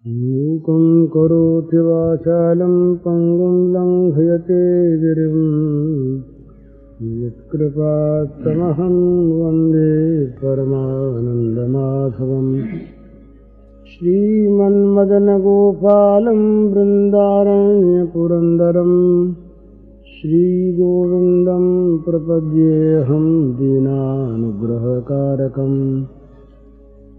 मूकं करोति वाचालं पङ्गुं लङ्घयते गिरिं यत्कृपात्तमहं वन्दे परमानन्दमाधवम्। श्रीमन्मदनगोपालं बृन्दारण्यपुरन्दरं श्रीगोविन्दं प्रपद्येऽहं दीनानुग्रहकारकम्।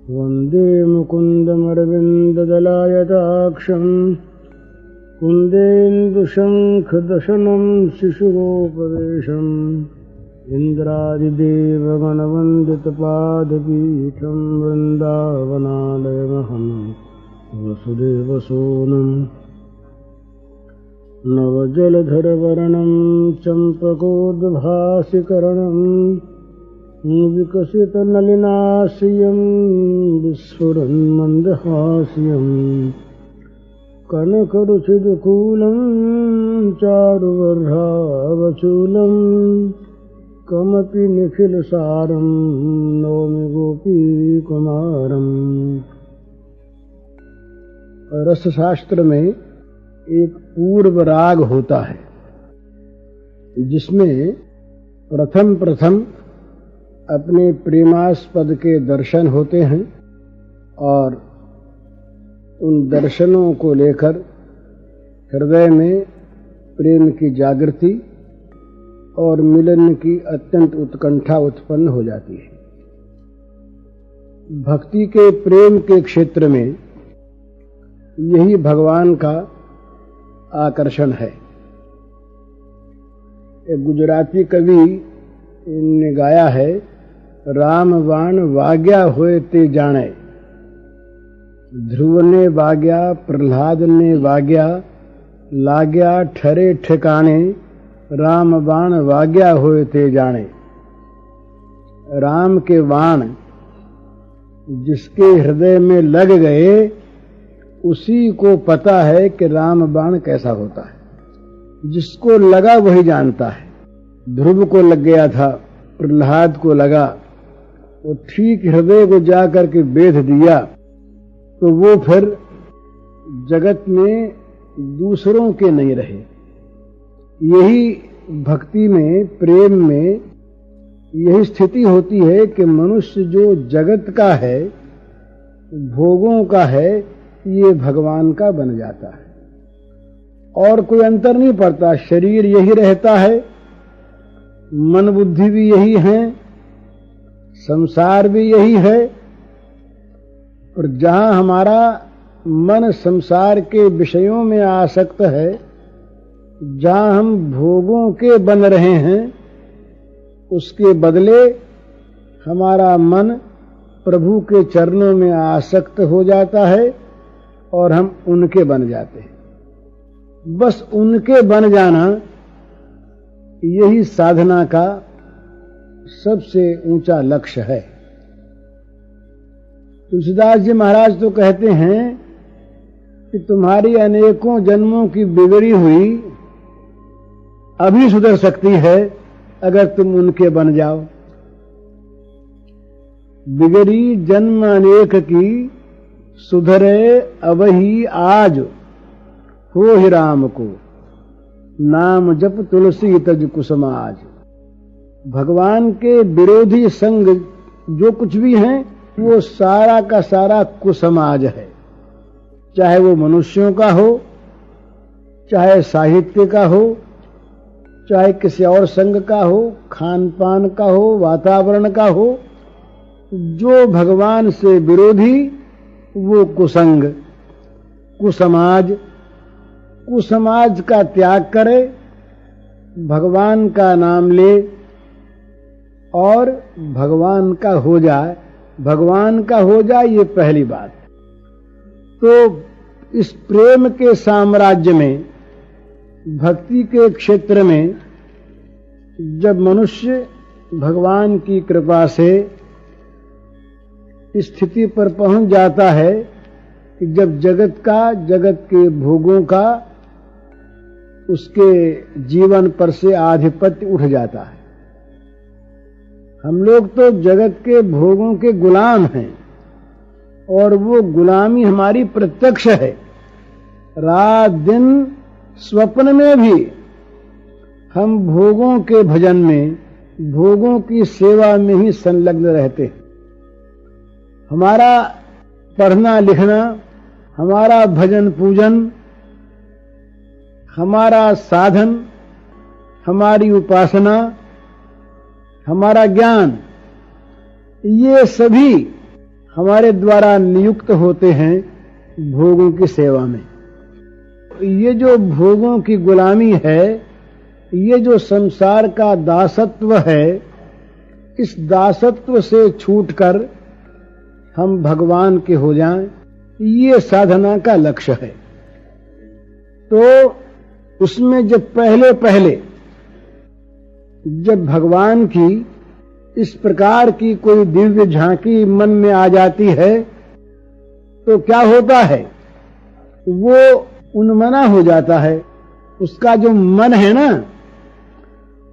वन्दे मुकुन्दमरविन्ददलायताक्षं कुन्देन्दुशङ्खदशनं शिशुरोपवेशम् इन्द्रादिदेवगणवन्दितपादपीठं वृन्दावनालयमहं वसुदेवसूनुम्। नवजलधरवर्णं चम्पकोद्भासिकरणं विकसितनलिनाश्रियं विस्फुरन्मन्दहास्यं कनकरुचिदुकूलं चारुवर्धावचूलं कमपि निखिलसारं नौमि गोपीकुमारम्। रसशास्त्र में एक पूर्व राग होता है जिसमें प्रथम अपने प्रेमास्पद के दर्शन होते हैं और उन दर्शनों को लेकर हृदय में प्रेम की जागृति और मिलन की अत्यंत उत्कंठा उत्पन्न हो जाती है। भक्ति के प्रेम के क्षेत्र में यही भगवान का आकर्षण है। एक गुजराती कवि ने गाया है, राम वाण वाग्या होए ते जाने, ध्रुव ने वाग्या प्रहलाद ने वाग्या, लाग्या ठरे ठिकाने, राम बाण वाग्या होए ते जाने। राम के बाण जिसके हृदय में लग गए उसी को पता है कि राम बाण कैसा होता है। जिसको लगा वही जानता है। ध्रुव को लग गया था, प्रहलाद को लगा, वो ठीक हृदय को जाकर के बेध दिया तो वो फिर जगत में दूसरों के नहीं रहे। यही भक्ति में, प्रेम में यही स्थिति होती है कि मनुष्य जो जगत का है, भोगों का है, ये भगवान का बन जाता है और कोई अंतर नहीं पड़ता। शरीर यही रहता है, मन बुद्धि भी यही है, संसार भी यही है। और जहां हमारा मन संसार के विषयों में आसक्त है, जहां हम भोगों के बन रहे हैं, उसके बदले हमारा मन प्रभु के चरणों में आसक्त हो जाता है और हम उनके बन जाते हैं। बस उनके बन जाना यही साधना का सबसे ऊंचा लक्ष्य है। तुलसीदास जी महाराज तो कहते हैं कि तुम्हारी अनेकों जन्मों की बिगड़ी हुई अभी सुधर सकती है अगर तुम उनके बन जाओ। बिगड़ी जन्म अनेक की सुधरे अबही आज, हो ही राम को नाम जप तुलसी तज कुसमाज। भगवान के विरोधी संग जो कुछ भी हैं वो सारा का सारा कुसमाज है। चाहे वो मनुष्यों का हो, चाहे साहित्य का हो, चाहे किसी और संग का हो, खान पान का हो, वातावरण का हो, जो भगवान से विरोधी वो कुसंग, कुसमाज। कुसमाज का त्याग करे, भगवान का नाम ले और भगवान का हो जाए। भगवान का हो जाए ये पहली बात। तो इस प्रेम के साम्राज्य में, भक्ति के क्षेत्र में जब मनुष्य भगवान की कृपा से स्थिति पर पहुंच जाता है कि जब जगत के भोगों का उसके जीवन पर से आधिपत्य उठ जाता है। हम लोग तो जगत के भोगों के गुलाम हैं। और वो गुलामी हमारी प्रत्यक्ष है। रात दिन स्वप्न में भी हम भोगों के भजन में, भोगों की सेवा में ही संलग्न रहते हैं। हमारा पढ़ना लिखना, हमारा भजन पूजन, हमारा साधन, हमारी उपासना, हमारा ज्ञान, ये सभी हमारे द्वारा नियुक्त होते हैं भोगों की सेवा में। ये जो भोगों की गुलामी है, ये जो संसार का दासत्व है, इस दासत्व से छूटकर हम भगवान के हो जाएं, ये साधना का लक्ष्य है। तो उसमें जब पहले जब भगवान की इस प्रकार की कोई दिव्य झांकी मन में आ जाती है तो क्या होता है, वो उन्मना हो जाता है। उसका जो मन है ना,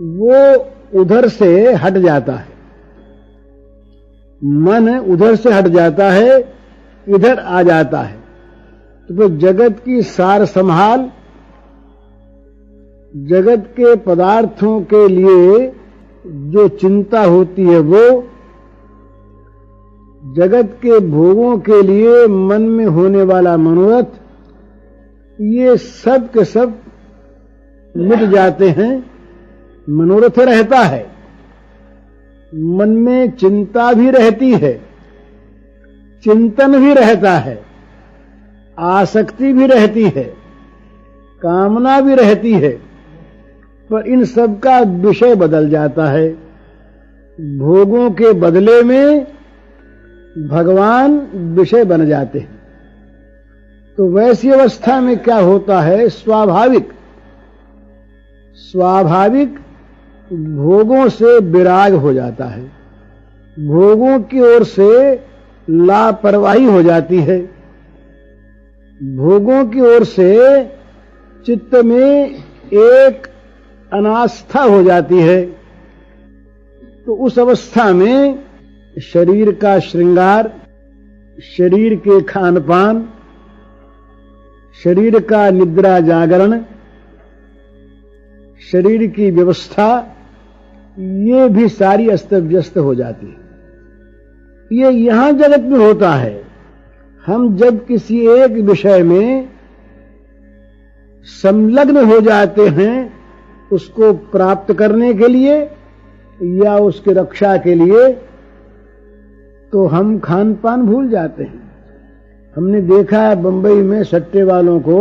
वो उधर से हट जाता है। मन उधर से हट जाता है, इधर आ जाता है। तो जगत की सार संभाल, जगत के पदार्थों के लिए जो चिंता होती है, वो जगत के भोगों के लिए मन में होने वाला मनोरथ, ये सब के सब मिट जाते हैं। मनोरथ रहता है, मन में चिंता भी रहती है, चिंतन भी रहता है, आसक्ति भी रहती है, कामना भी रहती है, पर इन सब का विषय बदल जाता है। भोगों के बदले में भगवान विषय बन जाते हैं। तो वैसी अवस्था में क्या होता है, स्वाभाविक भोगों से विराग हो जाता है, भोगों की ओर से लापरवाही हो जाती है, भोगों की ओर से चित्त में एक अनास्था हो जाती है। तो उस अवस्था में शरीर का श्रृंगार, शरीर के खान पान, शरीर का निद्रा जागरण, शरीर की व्यवस्था, ये भी सारी अस्त व्यस्त हो जाती है। ये यहां जगत में होता है। हम जब किसी एक विषय में संलग्न हो जाते हैं, उसको प्राप्त करने के लिए या उसकी रक्षा के लिए, तो हम खान पान भूल जाते हैं। हमने देखा है बंबई में सट्टे वालों को,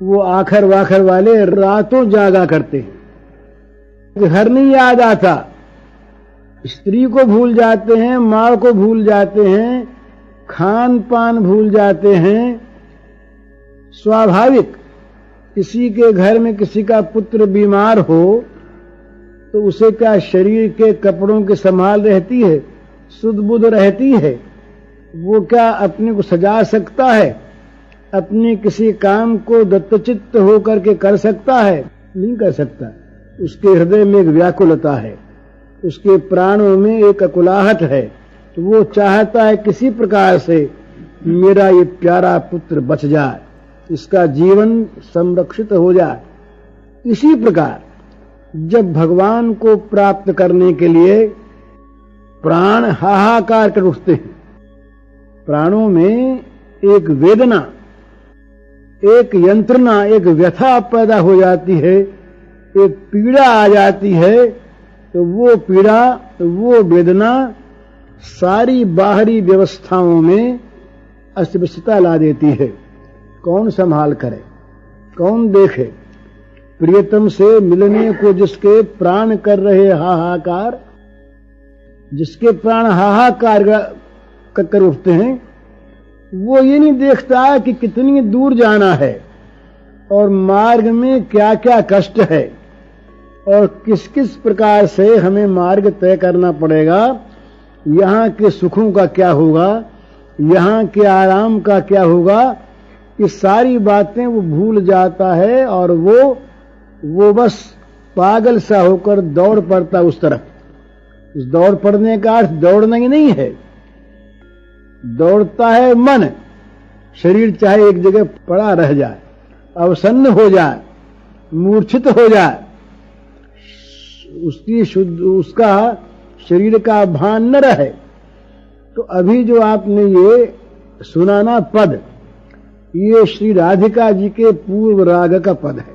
वो आखर वाखर वाले रातों जागा करते हैं, घर नहीं याद आता, स्त्री को भूल जाते हैं, मां को भूल जाते हैं, खान पान भूल जाते हैं। स्वाभाविक किसी के घर में किसी का पुत्र बीमार हो तो उसे क्या शरीर के कपड़ों की संभाल रहती है, सुध बुध रहती है? वो क्या अपने को सजा सकता है? अपने किसी काम को दत्तचित्त होकर के कर सकता है? नहीं कर सकता। उसके हृदय में एक व्याकुलता है, उसके प्राणों में एक अकुलाहट है। तो वो चाहता है किसी प्रकार से मेरा ये प्यारा पुत्र बच जाए, इसका जीवन संरक्षित हो जाए। इसी प्रकार जब भगवान को प्राप्त करने के लिए प्राण हाहाकार कर उठते हैं, प्राणों में एक वेदना, एक यंत्रणा, एक व्यथा पैदा हो जाती है, एक पीड़ा आ जाती है, तो वो पीड़ा, वो वेदना सारी बाहरी व्यवस्थाओं में अस्वस्थता ला देती है। कौन संभाल करे, कौन देखे? प्रियतम से मिलने को जिसके प्राण कर रहे हाहाकार, जिसके प्राण हाहाकार कर उठते हैं, वो ये नहीं देखता कि कितनी दूर जाना है और मार्ग में क्या क्या कष्ट है और किस किस प्रकार से हमें मार्ग तय करना पड़ेगा, यहाँ के सुखों का क्या होगा, यहाँ के आराम का क्या होगा। ये सारी बातें वो भूल जाता है और वो बस पागल सा होकर दौड़ पड़ता उस तरफ। उस दौड़ पड़ने का अर्थ दौड़ना ही नहीं है, दौड़ता है मन, शरीर चाहे एक जगह पड़ा रह जाए, अवसन्न हो जाए, मूर्छित हो जाए, उसका शरीर का भान न रहे। तो अभी जो आपने ये सुनाना पद, ये श्री राधिका जी के पूर्व राग का पद है।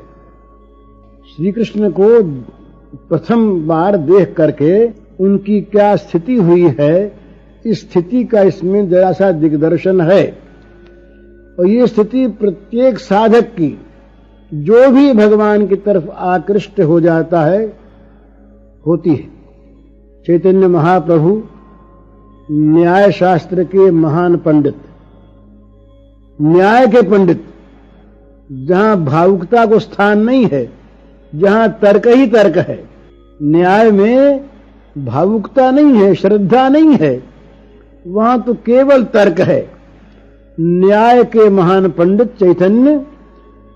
श्री कृष्ण को प्रथम बार देख करके उनकी क्या स्थिति हुई है, इस स्थिति का इसमें जरा सा दिग्दर्शन है। और ये स्थिति प्रत्येक साधक की, जो भी भगवान की तरफ आकृष्ट हो जाता है, होती है। चैतन्य महाप्रभु न्याय शास्त्र के महान पंडित, न्याय के पंडित, जहां भावुकता को स्थान नहीं है, जहां तर्क ही तर्क है। न्याय में भावुकता नहीं है, श्रद्धा नहीं है, वहां तो केवल तर्क है। न्याय के महान पंडित चैतन्य,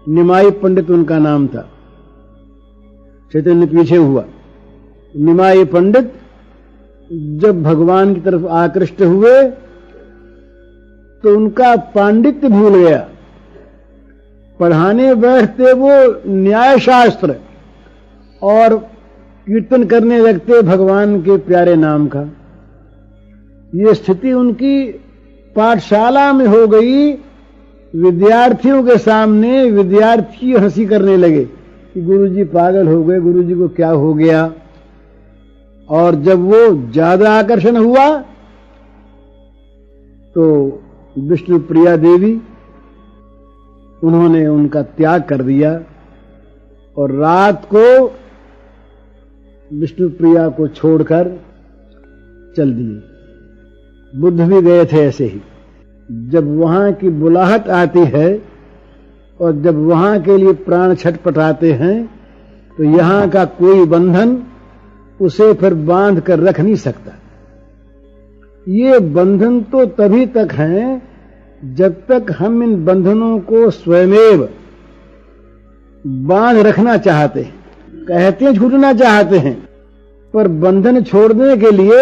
निमाई पंडित उनका नाम था। चैतन्य पीछे हुआ। निमाई पंडित जब भगवान की तरफ आकृष्ट हुए तो उनका पांडित्य भूल गया। पढ़ाने बैठते वो न्याय शास्त्र और कीर्तन करने लगते भगवान के प्यारे नाम का। ये स्थिति उनकी पाठशाला में हो गई। विद्यार्थियों के सामने विद्यार्थी हंसी करने लगे कि गुरुजी पागल हो गए, गुरुजी को क्या हो गया। और जब वो ज्यादा आकर्षण हुआ तो विष्णु प्रिया देवी, उन्होंने उनका त्याग कर दिया और रात को विष्णु प्रिया को छोड़कर चल दिए। बुद्ध भी गए थे ऐसे ही। जब वहां की बुलाहट आती है और जब वहां के लिए प्राण छटपटाते हैं तो यहां का कोई बंधन उसे फिर बांध कर रख नहीं सकता। ये बंधन तो तभी तक हैं जब तक हम इन बंधनों को स्वयमेव बांध रखना चाहते हैं। कहते हैं छूटना चाहते हैं, पर बंधन छोड़ने के लिए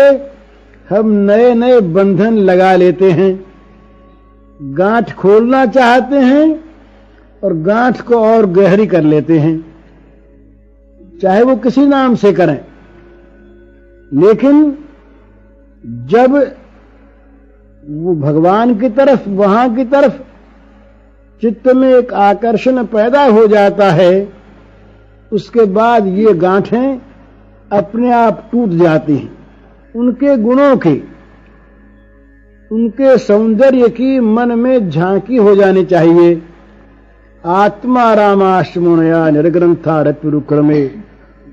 हम नए नए बंधन लगा लेते हैं। गांठ खोलना चाहते हैं और गांठ को और गहरी कर लेते हैं, चाहे वो किसी नाम से करें। लेकिन जब वो भगवान की तरफ, वहां की तरफ चित्त में एक आकर्षण पैदा हो जाता है, उसके बाद ये गांठें अपने आप टूट जाती हैं। उनके गुणों की, उनके सौंदर्य की मन में झांकी हो जानी चाहिए। आत्मा रामाश्रमणया निर्ग्रंथारप्युरुक्रमे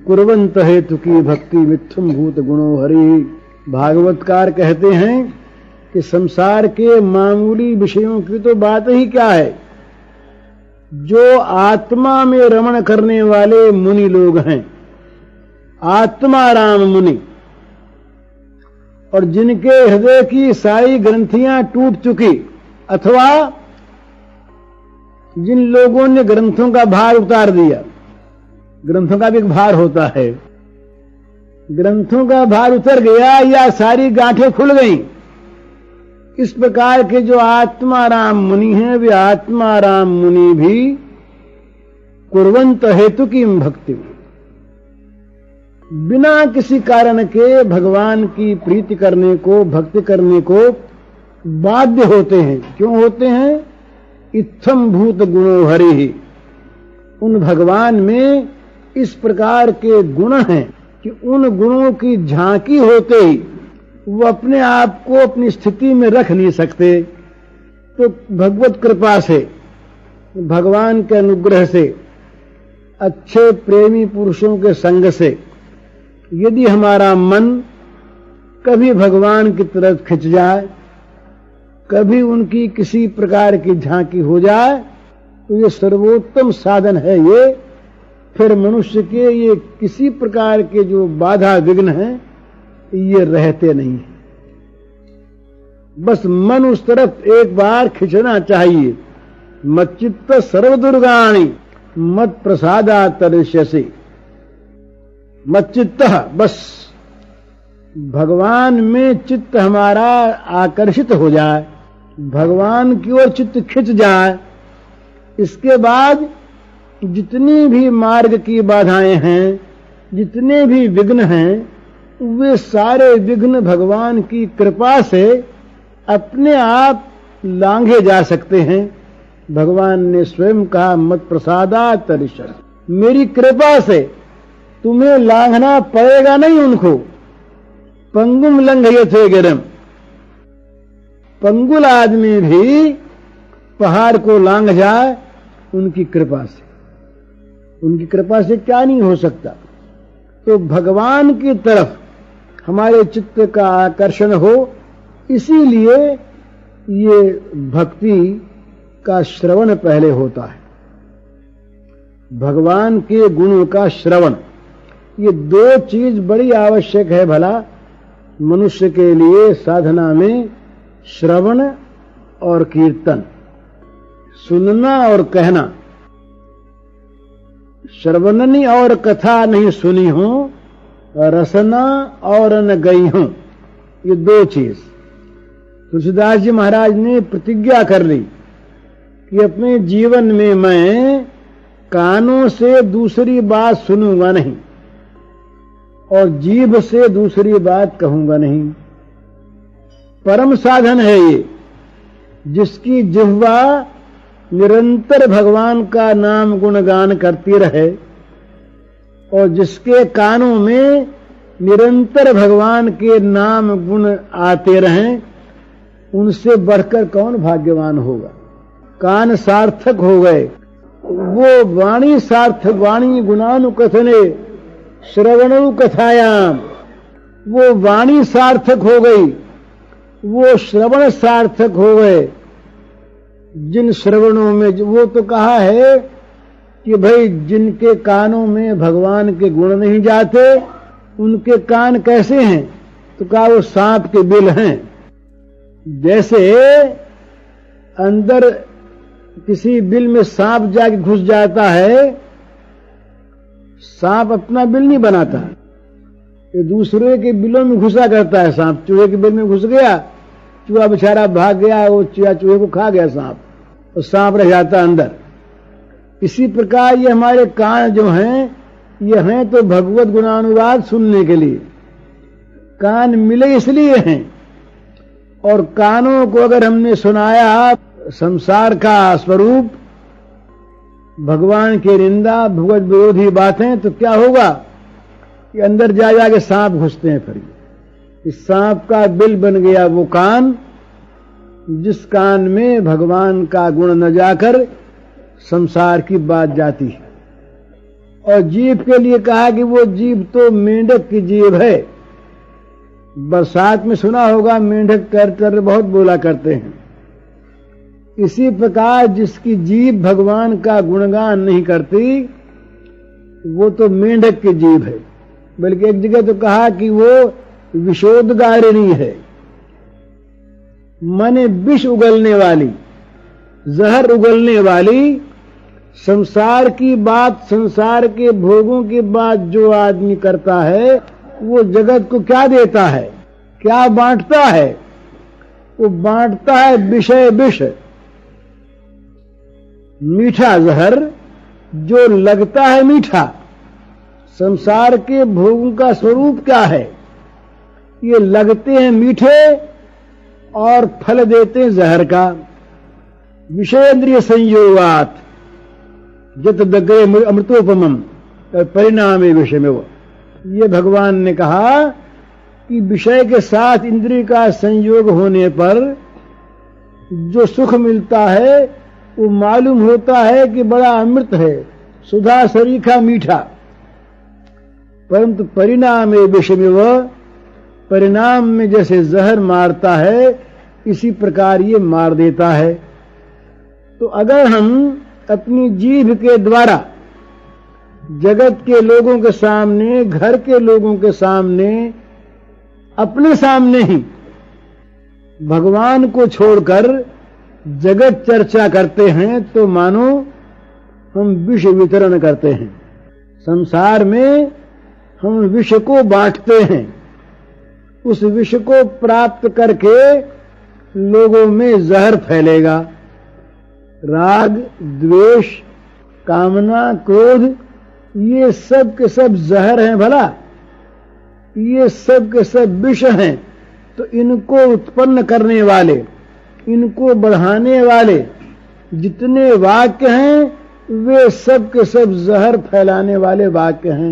कुर्वंत हेतु की भक्ति मिथुम भूत गुणो हरि। भागवतकार कहते हैं कि संसार के मामूली विषयों की तो बात ही क्या है, जो आत्मा में रमण करने वाले मुनि लोग हैं, आत्माराम मुनि, और जिनके हृदय की सारी ग्रंथियां टूट चुकी, अथवा जिन लोगों ने ग्रंथों का भार उतार दिया। ग्रंथों का भी एक भार होता है। ग्रंथों का भार उतर गया या सारी गांठें खुल गईं। इस प्रकार के जो आत्माराम मुनि हैं, वे आत्माराम मुनि भी कुर्वंत हेतु की भक्ति, बिना किसी कारण के भगवान की प्रीति करने को, भक्ति करने को बाध्य होते हैं। क्यों होते हैं? इत्थम भूत गुणो हरि। उन भगवान में इस प्रकार के गुण हैं कि उन गुणों की झांकी होते ही वो अपने आप को अपनी स्थिति में रख नहीं सकते। तो भगवत कृपा से, भगवान के अनुग्रह से, अच्छे प्रेमी पुरुषों के संग से यदि हमारा मन कभी भगवान की तरफ खिंच जाए, कभी उनकी किसी प्रकार की झांकी हो जाए, तो ये सर्वोत्तम साधन है। ये फिर मनुष्य के ये किसी प्रकार के जो बाधा विघ्न हैं, ये रहते नहीं। बस मन उस तरफ एक बार खिंचना चाहिए। मच्चित्त सर्वदुर्गाणि मत प्रसादा तरिष्यसि। मच्चित्त, बस भगवान में चित्त हमारा आकर्षित हो जाए, भगवान की ओर चित्त खिंच जाए, इसके बाद जितनी भी मार्ग की बाधाएं हैं, जितने भी विघ्न हैं, वे सारे विघ्न भगवान की कृपा से अपने आप लांघे जा सकते हैं। भगवान ने स्वयं कहा, मत प्रसादात् तरिष्यति, मेरी कृपा से तुम्हें लांघना पड़ेगा नहीं उनको। पंगुम लंघयते गिरम, पंगुल आदमी भी पहाड़ को लांघ जाए उनकी कृपा से। उनकी कृपा से क्या नहीं हो सकता। तो भगवान की तरफ हमारे चित्त का आकर्षण हो, इसीलिए ये भक्ति का श्रवण पहले होता है। भगवान के गुणों का श्रवण, ये दो चीज बड़ी आवश्यक है भला मनुष्य के लिए साधना में, श्रवण और कीर्तन, सुनना और कहना। श्रवणनी और कथा नहीं सुनी हो, रसना और न गई हूं, ये दो चीज। तुलसीदास जी महाराज ने प्रतिज्ञा कर ली कि अपने जीवन में मैं कानों से दूसरी बात सुनूंगा नहीं और जीभ से दूसरी बात कहूंगा नहीं। परम साधन है ये, जिसकी जिह्वा निरंतर भगवान का नाम गुणगान करती रहे और जिसके कानों में निरंतर भगवान के नाम गुण आते रहें, उनसे बढ़कर कौन भाग्यवान होगा। कान सार्थक हो गए, वो वाणी सार्थक, वाणी गुणानुकथने श्रवणु कथायाम, वो वाणी सार्थक हो गई, वो श्रवण सार्थक हो गए। जिन श्रवणों में, वो तो कहा है कि भाई जिनके कानों में भगवान के गुण नहीं जाते उनके कान कैसे हैं, तो कहा वो सांप के बिल हैं। जैसे अंदर किसी बिल में सांप जाके घुस जाता है, सांप अपना बिल नहीं बनाता, ये दूसरे के बिलों में घुसा करता है। सांप चूहे के बिल में घुस गया, चूहा बेचारा भाग गया, वो चूहे को खा गया सांप, और सांप रह जाता अंदर। इसी प्रकार ये हमारे कान जो हैं, ये हैं तो भगवत गुणानुवाद सुनने के लिए, कान मिले इसलिए हैं। और कानों को अगर हमने सुनाया संसार का स्वरूप, भगवान की निंदा, भगवत विरोधी बातें, तो क्या होगा कि अंदर जा जाके सांप घुसते हैं। फिर इस सांप का बिल बन गया वो कान, जिस कान में भगवान का गुण न जाकर संसार की बात जाती है। और जीभ के लिए कहा कि वो जीभ तो मेंढक की जीभ है। बरसात में सुना होगा मेंढक कर बहुत बोला करते हैं। इसी प्रकार जिसकी जीभ भगवान का गुणगान नहीं करती, वो तो मेंढक की जीभ है। बल्कि एक जगह तो कहा कि वो विशोदगारिणी है, माने विष उगलने वाली, जहर उगलने वाली। संसार की बात, संसार के भोगों की बात जो आदमी करता है, वो जगत को क्या देता है, क्या बांटता है? वो बांटता है विषय विष, मीठा जहर जो लगता है मीठा। संसार के भोगों का स्वरूप क्या है? ये लगते हैं मीठे और फल देते हैं जहर का। विषयेंद्रिय संयोगात जत दग्रे अमृतोपमम परिणाम विषय में, वो ये भगवान ने कहा कि विषय के साथ इंद्रिय का संयोग होने पर जो सुख मिलता है वो मालूम होता है कि बड़ा अमृत है, सुधा सरीखा मीठा। परंतु परिणाम विषय में, वह परिणाम में जैसे जहर मारता है, इसी प्रकार ये मार देता है। तो अगर हम अपनी जीभ के द्वारा जगत के लोगों के सामने, घर के लोगों के सामने, अपने सामने ही भगवान को छोड़कर जगत चर्चा करते हैं, तो मानो हम विष वितरण करते हैं। संसार में हम विष को बांटते हैं। उस विष को प्राप्त करके लोगों में जहर फैलेगा। राग, द्वेष, कामना, क्रोध, ये सब के सब जहर हैं भला, ये सब के सब विष हैं। तो इनको उत्पन्न करने वाले, इनको बढ़ाने वाले जितने वाक्य हैं वे सब के सब जहर फैलाने वाले वाक्य हैं।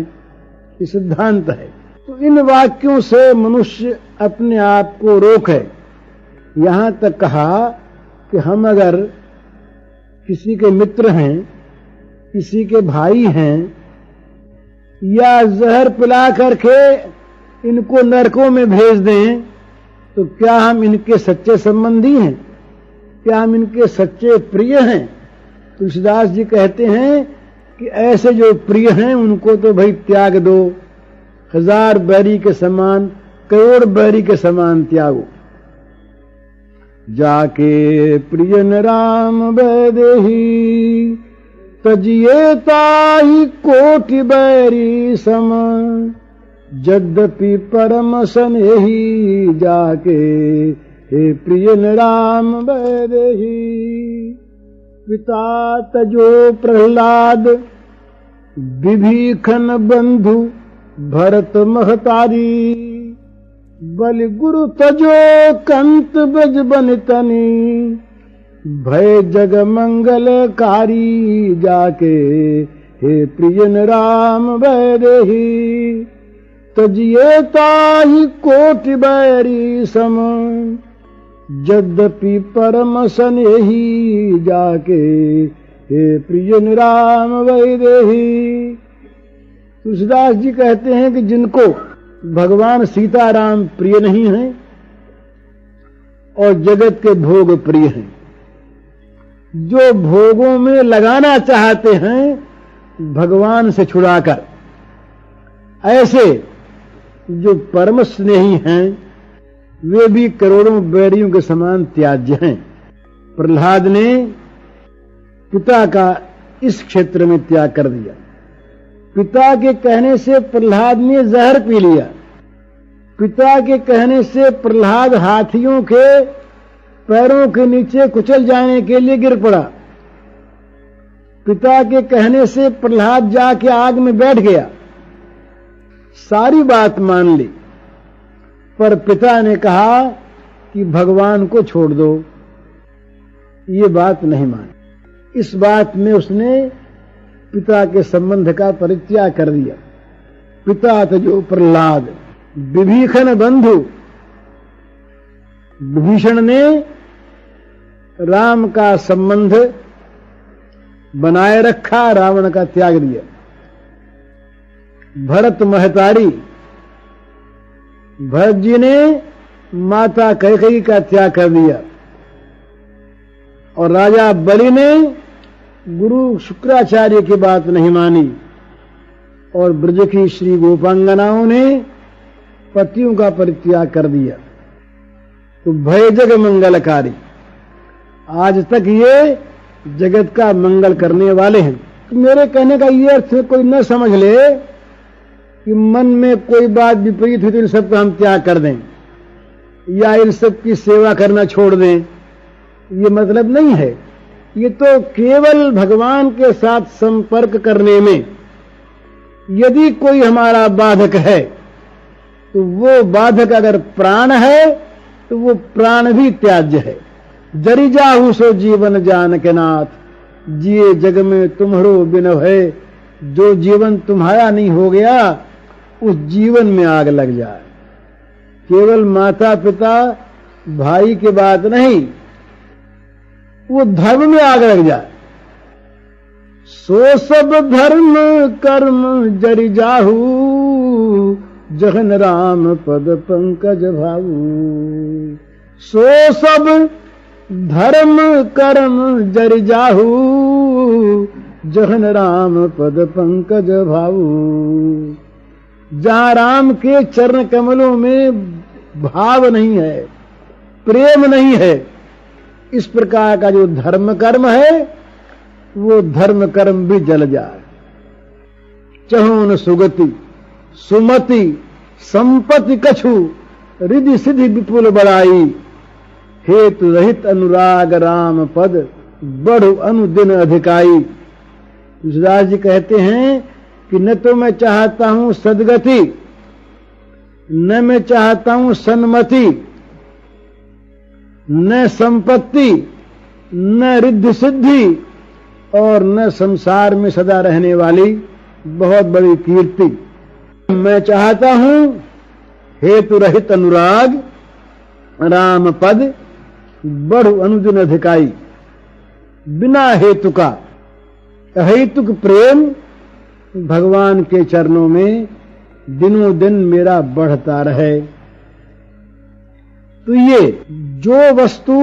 ये सिद्धांत है। तो इन वाक्यों से मनुष्य अपने आप को रोके। यहां तक कहा कि हम अगर किसी के मित्र हैं, किसी के भाई हैं, या जहर पिला करके इनको नरकों में भेज दें, तो क्या हम इनके सच्चे संबंधी हैं? क्या हम इनके सच्चे प्रिय हैं? तुलसीदास जी कहते हैं कि ऐसे जो प्रिय हैं उनको तो भाई त्याग दो, 1000 बैरी के समान, करोड़ बैरी के समान त्यागो। जाके प्रियन राम वैदेही, तजिए ताहि कोटि बैरी सम, यद्यपि परम सनेही, जाके हे प्रियन राम वैदेही। पिता तजो प्रहलाद, विभीषण बंधु भरत महतारी, बलि गुरु तजो कंत ब्रज बनितनी, भय जग मंगलकारी, जाके हे प्रियन राम वैदेही। तजिए ताहि कोटि बैरी सम, यद्यपि परम सनेही, जाके हे प्रियन राम वैदेही। तुलसीदास जी कहते हैं कि जिनको भगवान सीताराम प्रिय नहीं हैं और जगत के भोग प्रिय हैं, जो भोगों में लगाना चाहते हैं भगवान से छुड़ाकर, ऐसे जो परम स्नेही हैं वे भी करोड़ों बैरियों के समान त्याज्य हैं। प्रहलाद ने पिता का इस क्षेत्र में त्याग कर दिया। पिता के कहने से प्रहलाद ने जहर पी लिया। पिता के कहने से प्रहलाद हाथियों के पैरों के नीचे कुचल जाने के लिए गिर पड़ा। पिता के कहने से प्रहलाद जाके आग में बैठ गया। सारी बात मान ली, पर पिता ने कहा कि भगवान को छोड़ दो। ये बात नहीं मानी। इस बात में उसने पिता के संबंध का परित्याग कर दिया। पिता तजो प्रहलाद, विभीषण बंधु, विभीषण ने राम का संबंध बनाए रखा, रावण का त्याग दिया। भरत महतारी, भरत जी ने माता कैकेयी का त्याग कर दिया, और राजा बलि ने गुरु शुक्राचार्य की बात नहीं मानी, और ब्रज की श्री गोपांगनाओं ने पतियों का परित्याग कर दिया। तो भय जग मंगलकारी, आज तक ये जगत का मंगल करने वाले हैं। तो मेरे कहने का ये अर्थ कोई न समझ ले कि मन में कोई बात विपरीत हुई तो इन सबका हम त्याग कर दें या इन सब की सेवा करना छोड़ दें, ये मतलब नहीं है। ये तो केवल भगवान के साथ संपर्क करने में यदि कोई हमारा बाधक है तो वो बाधक अगर प्राण है तो वो प्राण भी त्याज्य है। जरि जाहु सो जीवन जान के नाथ, जिए जग में तुम्हारो बिन है। जो जीवन तुम्हारा नहीं हो गया उस जीवन में आग लग जाए। केवल माता पिता भाई की बात नहीं, वो धर्म में आग लग जाए। सो सब धर्म कर्म जरि जाहू, जहन राम पद पंकज भाऊ। सो सब धर्म कर्म जरि जाहू, जहन राम पद पंकज भाऊ। जहां राम के चरण कमलों में भाव नहीं है, प्रेम नहीं है, इस प्रकार का जो धर्म कर्म है वो धर्म कर्म भी जल जाए। चहुन सुगति सुमति संपत्ति कछु, रिधि सिद्धि विपुल बड़ाई, हेतु रहित अनुराग राम पद बढ़ अनुदिन अधिकाई। तुलसीदास जी कहते हैं कि न तो मैं चाहता हूं सदगति, न मैं चाहता हूं सन्मति, न संपत्ति, न रिद्धि सिद्धि, और न संसार में सदा रहने वाली बहुत बड़ी कीर्ति। मैं चाहता हूं हेतु रहित अनुराग राम पद बढ़ अनुदिन अधिकाई। बिना हेतु का अहेतुक प्रेम भगवान के चरणों में दिनों दिन मेरा बढ़ता रहे। तो ये जो वस्तु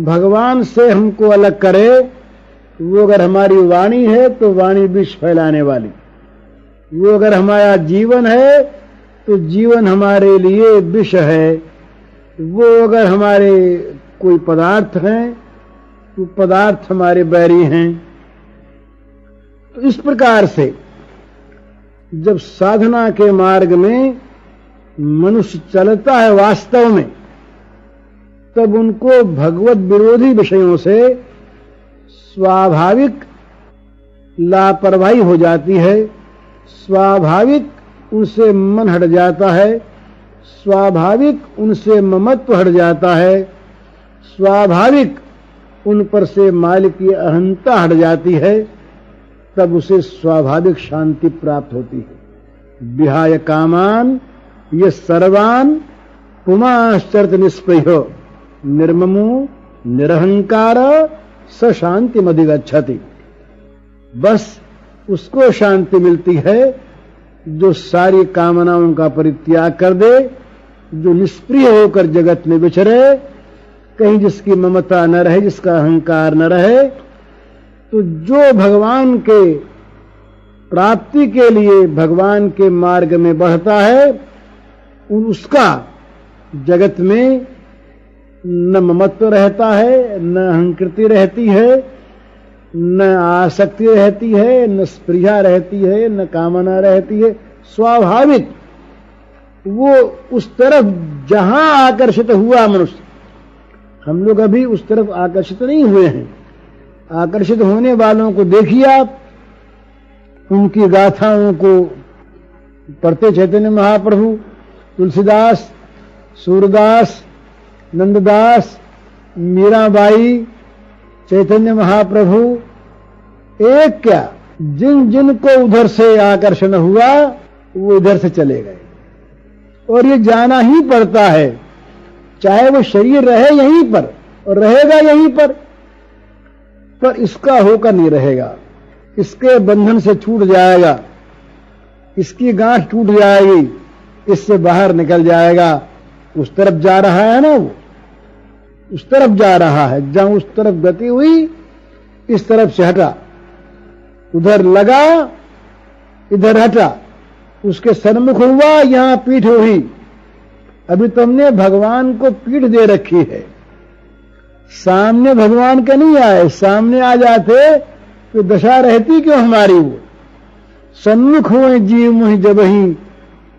भगवान से हमको अलग करे, वो अगर हमारी वाणी है तो वाणी विष फैलाने वाली, वो अगर हमारा जीवन है तो जीवन हमारे लिए विष है, वो अगर हमारे कोई पदार्थ हैं तो पदार्थ हमारे बैरी हैं। तो इस प्रकार से जब साधना के मार्ग में मनुष्य चलता है वास्तव में, तब उनको भगवत विरोधी विषयों से स्वाभाविक लापरवाही हो जाती है, स्वाभाविक उनसे मन हट जाता है, स्वाभाविक उनसे ममत्व हट जाता है, स्वाभाविक उन पर से मालिक की अहंता हट जाती है, तब उसे स्वाभाविक शांति प्राप्त होती है। विहाय कामान ये सर्वान पुमाश्चर्त निष्प्रयो निर्ममो निरहंकार स शांति मधिगच्छति। बस उसको शांति मिलती है जो सारी कामनाओं का परित्याग कर दे, जो निष्प्रिय होकर जगत में विचरे, कहीं जिसकी ममता न रहे, जिसका अहंकार न रहे। तो जो भगवान के प्राप्ति के लिए भगवान के मार्ग में बढ़ता है, उसका जगत में न ममत्व रहता है, न अहंकृति रहती है, न आसक्ति रहती है, न स्पृहा रहती है, न कामना रहती है। स्वाभाविक वो उस तरफ जहां आकर्षित हुआ मनुष्य, हम लोग अभी उस तरफ आकर्षित नहीं हुए हैं। आकर्षित होने वालों को देखिए आप, उनकी गाथाओं को पढ़ते चैतन्य महाप्रभु, तुलसीदास, सूरदास, नंददास, मीराबाई, चैतन्य महाप्रभु, एक क्या जिन जिन को उधर से आकर्षण हुआ वो इधर से चले गए। और ये जाना ही पड़ता है, चाहे वो शरीर रहे यहीं पर और रहेगा यहीं पर इसका होकर नहीं रहेगा, इसके बंधन से छूट जाएगा, इसकी गांठ टूट जाएगी, इससे बाहर निकल जाएगा। उस तरफ जा रहा है ना, वो उस तरफ जा रहा है, जहां उस तरफ गति हुई इस तरफ से हटा, उधर लगा इधर हटा, उसके सन्मुख हुआ यहां पीठ हुई। अभी तुमने भगवान को पीठ दे रखी है, सामने भगवान के नहीं आए, सामने आ जाते तो दशा रहती क्यों हमारी। वो सन्मुख हुए जीव मुहि जबहि,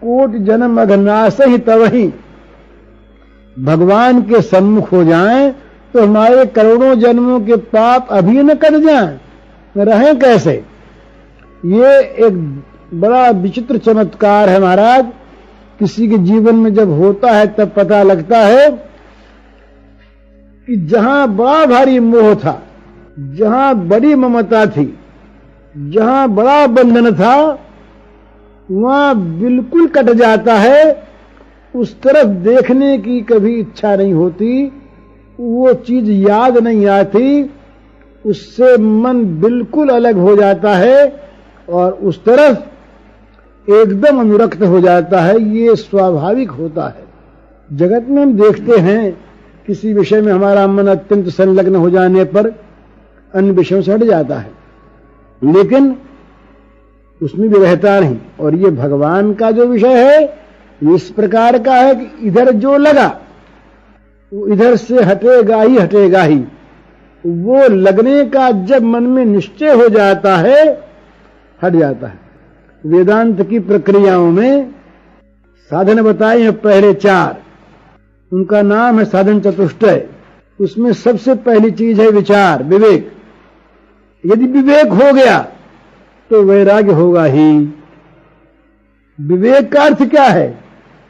कोट जन्म अघनाश ही तबहि। भगवान के सम्मुख हो जाएं तो हमारे करोड़ों जन्मों के पाप अभी न कट जाएं, रहें कैसे। ये एक बड़ा विचित्र चमत्कार है महाराज। किसी के जीवन में जब होता है तब पता लगता है कि जहां बड़ा भारी मोह था, जहां बड़ी ममता थी, जहां बड़ा बंधन था, वहां बिल्कुल कट जाता है। उस तरफ देखने की कभी इच्छा नहीं होती, वो चीज याद नहीं आती, उससे मन बिल्कुल अलग हो जाता है और उस तरफ एकदम अनुरक्त हो जाता है। ये स्वाभाविक होता है। जगत में हम देखते हैं किसी विषय में हमारा मन अत्यंत संलग्न हो जाने पर अन्य विषयों से हट जाता है, लेकिन उसमें भी रहता नहीं। और ये भगवान का जो विषय है इस प्रकार का है कि इधर जो लगा वो इधर से हटेगा ही हटेगा ही। वो लगने का जब मन में निश्चय हो जाता है, हट जाता है। वेदांत की प्रक्रियाओं में साधन बताए हैं पहले 4, उनका नाम है साधन चतुष्टय। उसमें सबसे पहली चीज है विचार, विवेक। यदि विवेक हो गया तो वैराग्य होगा ही। विवेक का अर्थ क्या है?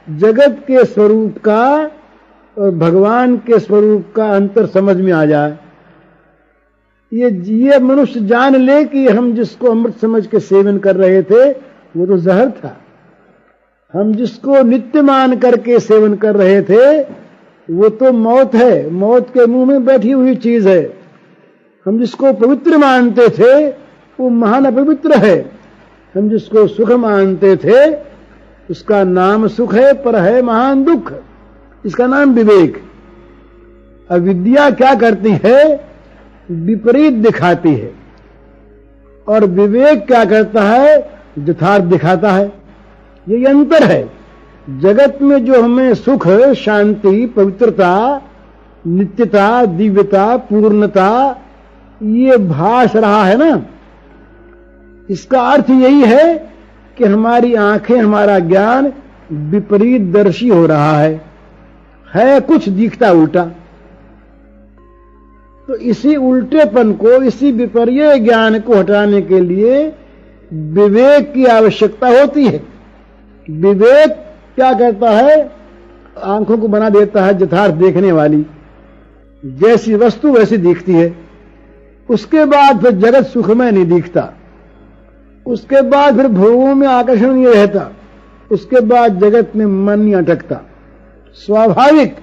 जगत के स्वरूप का और भगवान के स्वरूप का अंतर समझ में आ जाए। ये मनुष्य जान ले कि हम जिसको अमृत समझ के सेवन कर रहे थे वो तो जहर था, हम जिसको नित्य मान करके सेवन कर रहे थे वो तो मौत है, मौत के मुंह में बैठी हुई चीज है। हम जिसको पवित्र मानते थे वो महान अपवित्र है। हम जिसको सुख मानते थे उसका नाम सुख है पर है महान दुख। इसका नाम विवेक। अविद्या क्या करती है? विपरीत दिखाती है, और विवेक क्या करता है? यथार्थ दिखाता है। ये अंतर है। जगत में जो हमें सुख, शांति, पवित्रता, नित्यता, दिव्यता, पूर्णता ये भास रहा है ना, इसका अर्थ यही है कि हमारी आंखें, हमारा ज्ञान विपरीत दर्शी हो रहा है कुछ दिखता उल्टा। तो इसी उल्टेपन को, इसी विपर्य ज्ञान को हटाने के लिए विवेक की आवश्यकता होती है। विवेक क्या करता है? आंखों को बना देता है यथार्थ देखने वाली, जैसी वस्तु वैसी दिखती है। उसके बाद फिर जगत सुखमय नहीं दिखता, उसके बाद फिर भोगों में आकर्षण नहीं रहता, उसके बाद जगत में मन नहीं अटकता, स्वाभाविक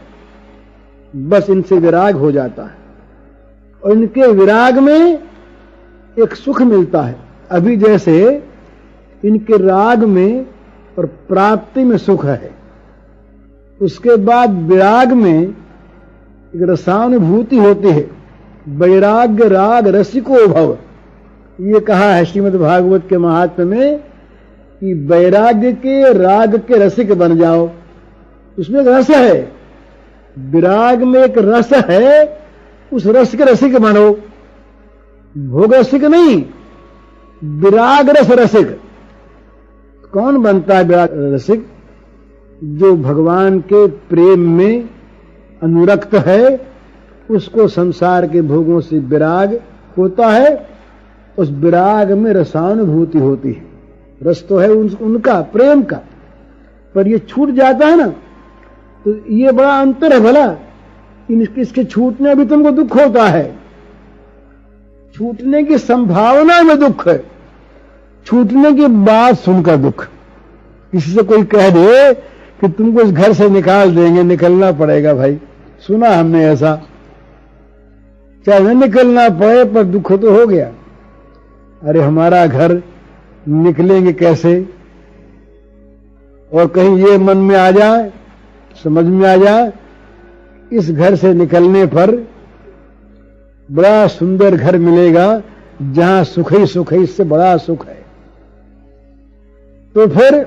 बस इनसे विराग हो जाता है। और इनके विराग में एक सुख मिलता है। अभी जैसे इनके राग में और प्राप्ति में सुख है, उसके बाद विराग में एक रसानुभूति होती है। वैराग्य राग रसिको भव, ये कहा है श्रीमद् भागवत के महात्म्य में कि वैराग्य के राग के रसिक बन जाओ। उसमें एक रस है, विराग में एक रस है, उस रस के रसिक बनो। भोग रसिक नहीं, विराग रस रसिक। कौन बनता है विराग रसिक? जो भगवान के प्रेम में अनुरक्त है, उसको संसार के भोगों से विराग होता है। उस विराग में रसानुभूति होती है। रस तो है उनका प्रेम का, पर ये छूट जाता है ना, तो ये बड़ा अंतर है। भला इसके छूटने भी तुमको दुख होता है, छूटने की संभावना में दुख है, छूटने की बात सुनकर दुख। किसी से कोई कह दे कि तुमको इस घर से निकाल देंगे, निकलना पड़ेगा भाई, सुना हमने ऐसा, चाहे न निकलना पड़े पर दुख तो हो गया। अरे हमारा घर, निकलेंगे कैसे? और कहीं ये मन में आ जाए, समझ में आ जाए, इस घर से निकलने पर बड़ा सुंदर घर मिलेगा जहां सुख ही सुख है, इससे बड़ा सुख है, तो फिर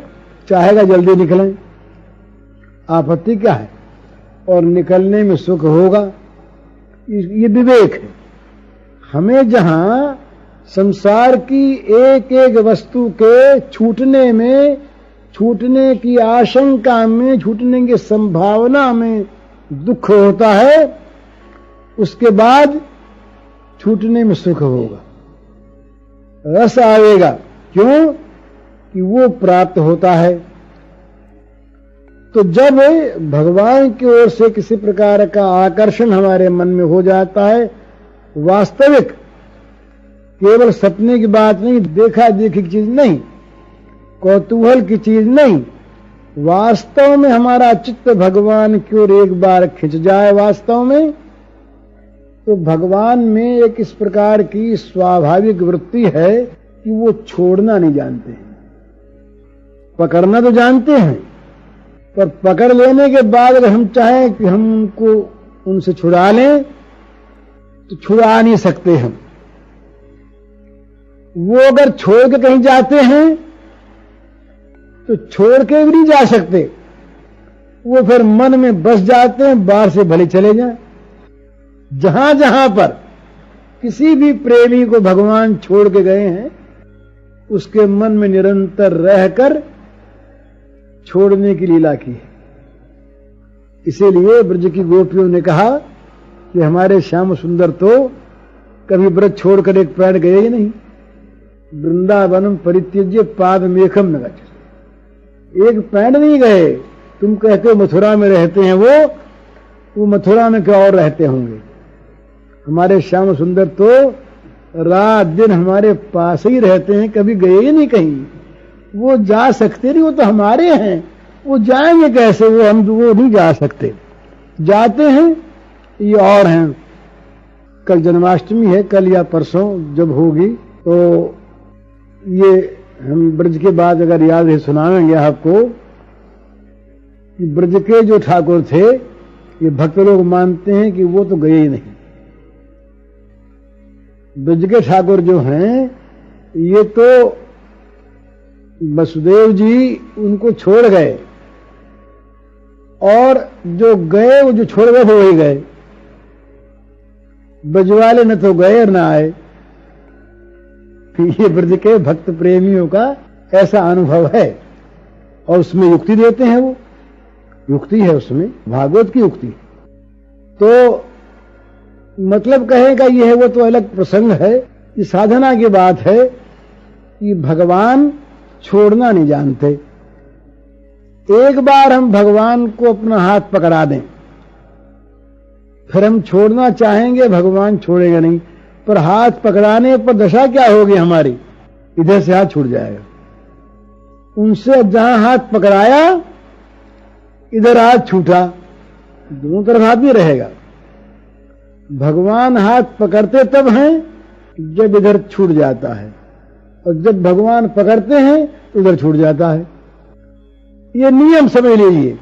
चाहेगा जल्दी निकलें। आपत्ति क्या है? और निकलने में सुख होगा। ये विवेक है। हमें जहां संसार की एक एक वस्तु के छूटने में, छूटने की आशंका में, छूटने की संभावना में दुख होता है, उसके बाद छूटने में सुख होगा, रस आएगा। क्यों? कि वो प्राप्त होता है। तो जब भगवान की ओर से किसी प्रकार का आकर्षण हमारे मन में हो जाता है, वास्तविक, केवल सपने की बात नहीं, देखा देखी की चीज नहीं, कौतूहल की चीज नहीं, वास्तव में हमारा चित्त भगवान की ओर एक बार खिंच जाए वास्तव में, तो भगवान में एक इस प्रकार की स्वाभाविक वृत्ति है कि वो छोड़ना नहीं जानते हैं। पकड़ना तो जानते हैं, पर पकड़ लेने के बाद अगर हम चाहें कि हम उनको उनसे छुड़ा लें तो छुड़ा नहीं सकते हम। वो अगर छोड़ के कहीं जाते हैं तो छोड़ के भी नहीं जा सकते, वो फिर मन में बस जाते हैं, बाहर से भले चले जाएं। जहां जहां पर किसी भी प्रेमी को भगवान छोड़ के गए हैं, उसके मन में निरंतर रहकर छोड़ने की लीला की है। इसीलिए ब्रज की गोपियों ने कहा कि हमारे श्याम सुंदर तो कभी ब्रज छोड़कर एक प्राण गए ही नहीं। वृंदावनम परित्यज्य पादमेकम न गच्छति, एक प्राण नहीं गए। तुम कहते हो मथुरा में रहते हैं, वो मथुरा में क्या और रहते होंगे। हमारे श्याम सुंदर तो रात दिन हमारे पास ही रहते हैं, कभी गए ही नहीं कहीं। वो जा सकते नहीं, वो तो हमारे हैं, वो जाएंगे कैसे, वो नहीं जा सकते। जाते हैं ये और हैं। कल जन्माष्टमी है, कल या परसों जब होगी तो ये हम ब्रज के बाद अगर याद है सुनाएंगे आपको कि ब्रज के जो ठाकुर थे, ये भक्त लोग मानते हैं कि वो तो गए ही नहीं। ब्रज के ठाकुर जो हैं ये तो वसुदेव जी उनको छोड़ गए, और जो गए वो जो छोड़ गए वो वही गए। ब्रज वाले न तो गए और न आए। ये ब्रज के भक्त प्रेमियों का ऐसा अनुभव है, और उसमें युक्ति देते हैं। वो युक्ति है उसमें, भागवत की युक्ति। तो मतलब कहेगा ये है, वो तो अलग प्रसंग है। ये साधना की बात है कि भगवान छोड़ना नहीं जानते। एक बार हम भगवान को अपना हाथ पकड़ा दें, फिर हम छोड़ना चाहेंगे, भगवान छोड़ेगा नहीं। पर हाथ पकड़ाने पर दशा क्या होगी हमारी, इधर से हाथ छूट जाएगा। उनसे जहां हाथ पकड़ाया इधर हाथ छूटा, दोनों तरफ हाथ नहीं रहेगा। भगवान हाथ पकड़ते तब हैं जब इधर छूट जाता है, और जब भगवान पकड़ते हैं तो उधर छूट जाता है। ये नियम समझ लीजिए।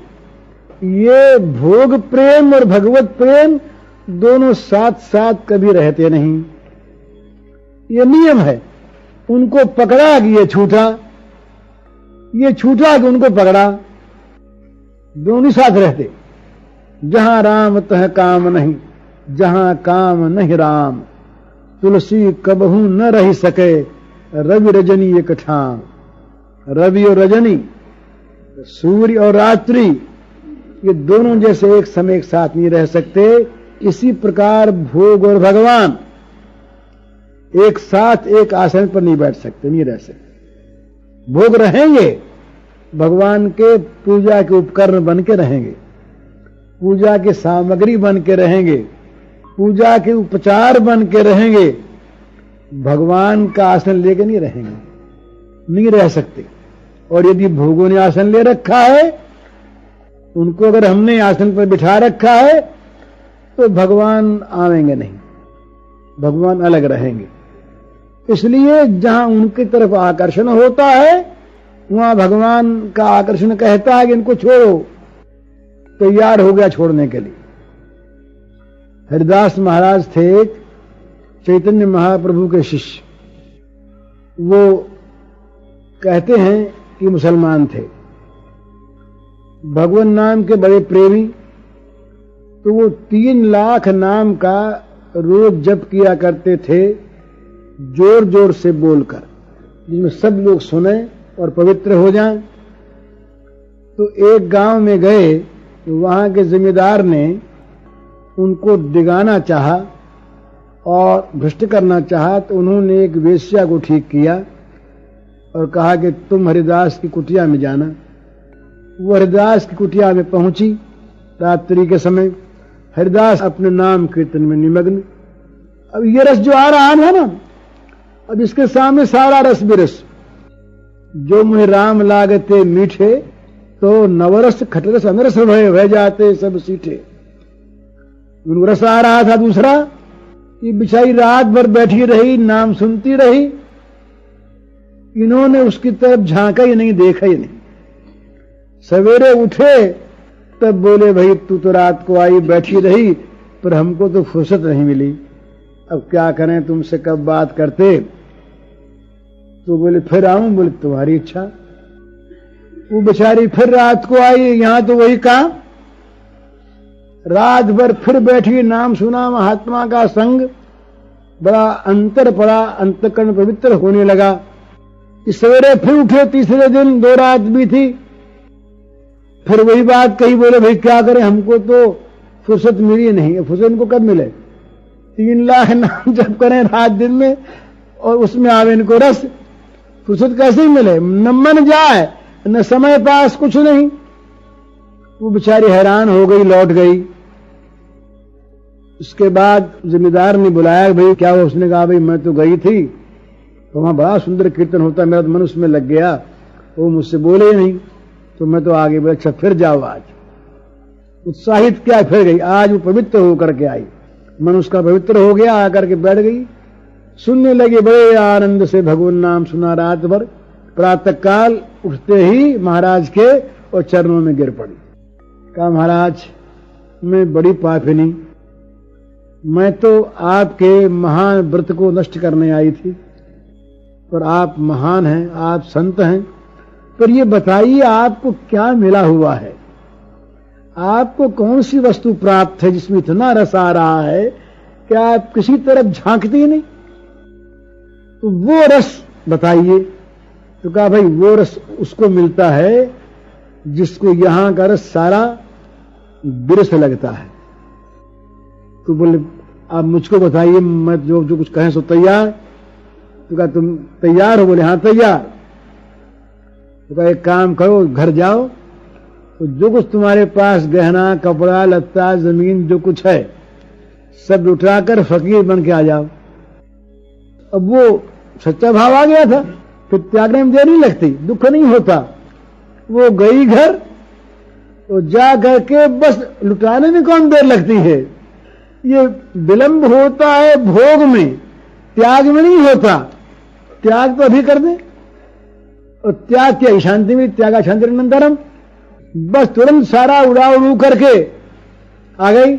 ये भोग प्रेम और भगवत प्रेम दोनों साथ साथ कभी रहते नहीं। ये नियम है। उनको पकड़ा कि ये छूटा कि उनको पकड़ा, दोनों साथ रहते। जहां राम तह काम नहीं, जहां काम नहीं राम, तुलसी कबहू न रह सके, रवि रजनी एक ठाम। रवि और रजनी, सूर्य और रात्रि, ये दोनों जैसे एक समय एक साथ नहीं रह सकते। इसी प्रकार भोग और भगवान एक साथ एक आसन पर नहीं बैठ सकते, नहीं रह सकते। भोग रहेंगे, भगवान के पूजा के उपकरण बन के रहेंगे, पूजा की सामग्री बन के रहेंगे, पूजा के उपचार बन के रहेंगे। भगवान का आसन लेके नहीं रहेंगे, नहीं रह सकते। और यदि भोगों ने आसन ले रखा है, उनको अगर हमने आसन पर बिठा रखा है, तो भगवान आवेंगे नहीं, भगवान अलग रहेंगे। इसलिए जहां उनकी तरफ आकर्षण होता है, वहां भगवान का आकर्षण कहता है कि इनको छोड़ो, तैयार हो गया छोड़ने के लिए। हरिदास महाराज थे चैतन्य महाप्रभु के शिष्य। वो कहते हैं कि मुसलमान थे, भगवान नाम के बड़े प्रेमी। तो वो 3 लाख नाम का रोज जप किया करते थे, जोर जोर से बोलकर, जिसमें सब लोग सुने और पवित्र हो जाएं। तो एक गांव में गए, वहां के जमींदार ने उनको दिगाना चाहा और भ्रष्ट करना चाहा। तो उन्होंने एक वेश्या को ठीक किया और कहा कि तुम हरिदास की कुटिया में जाना। वो हरिदास की कुटिया में पहुंची रात्रि के समय। हरिदास अपने नाम कीर्तन में निमग्न। अब ये रस जो आ रहा है ना, अब इसके सामने सारा रस बिरस। जो मुझे राम लागते मीठे, तो नवरस खटरस अनरस भय जाते सब सीठे। उनको रस आ रहा था दूसरा। ये बिचारी रात भर बैठी रही, नाम सुनती रही, इन्होंने उसकी तरफ झांका ही नहीं, देखा ही नहीं। सवेरे उठे तब बोले, भाई तू तो रात को आई बैठी रही, पर हमको तो फुर्सत नहीं मिली, अब क्या करें, तुमसे कब बात करते। तो बोले फिर आऊं। बोले तुम्हारी इच्छा। वो बेचारी फिर रात को आई, यहां तो वही काम। रात भर फिर बैठी, नाम सुना, महात्मा का संग, बड़ा अंतर पड़ा, अंतकरण पवित्र होने लगा। इस सवेरे फिर उठे, तीसरे दिन 2 रात भी थी, फिर वही बात कही, बोले भाई क्या करें, हमको तो फुर्सत मिली नहीं। फुर्सत इनको कब मिले? 3 लाख नाम जप करें रात दिन में और उसमें आवे इनको रस, फुर्सत कैसे ही मिले? न मन जाए न समय पास, कुछ नहीं। वो बेचारी हैरान हो गई, लौट गई। उसके बाद जिम्मेदार ने बुलाया, भाई क्या हुआ? उसने कहा भाई मैं तो गई थी तो वहां बड़ा सुंदर कीर्तन होता, मेरा तो मन उसमें लग गया, वो मुझसे बोले नहीं तो मैं तो आगे बोला। अच्छा फिर जाओ। आज उत्साहित क्या, फिर गई। आज वो पवित्र होकर के आई, मन उसका पवित्र हो गया, आकर के बैठ गई, सुनने लगे। बड़े आनंद से भगवान नाम सुना रात भर। प्रातः काल उठते ही महाराज के और चरणों में गिर पड़ी। कहा महाराज मैं बड़ी पापिनी, मैं तो आपके महान व्रत को नष्ट करने आई थी, पर आप महान हैं, आप संत हैं, पर ये बताइए आपको क्या मिला हुआ है? आपको कौन सी वस्तु प्राप्त है जिसमें इतना रस आ रहा है कि आप किसी तरफ झांकती नहीं? तो वो रस बताइए। तो कहा भाई वो रस उसको मिलता है जिसको यहां का रस सारा विरस लगता है। तो बोले आप मुझको बताइए, मैं जो कुछ कहें सो तैयार। तो कहा तुम तैयार हो? बोले हाँ तैयार। तो कहा एक काम करो, घर जाओ तो जो कुछ तुम्हारे पास गहना कपड़ा लत्ता जमीन जो कुछ है सब लुटाकर फकीर बन के आ जाओ। अब वो सच्चा भाव आ गया था, फिर त्यागने में देर नहीं लगती, दुख नहीं होता। वो गई घर तो जा करके बस लुटाने में कौन देर लगती है? ये विलंब होता है भोग में, त्याग में नहीं होता। त्याग तो अभी कर दे, और त्याग की शांति में, त्यागा शांति अनंतरम, बस तुरंत सारा उड़ा उड़ू करके आ गई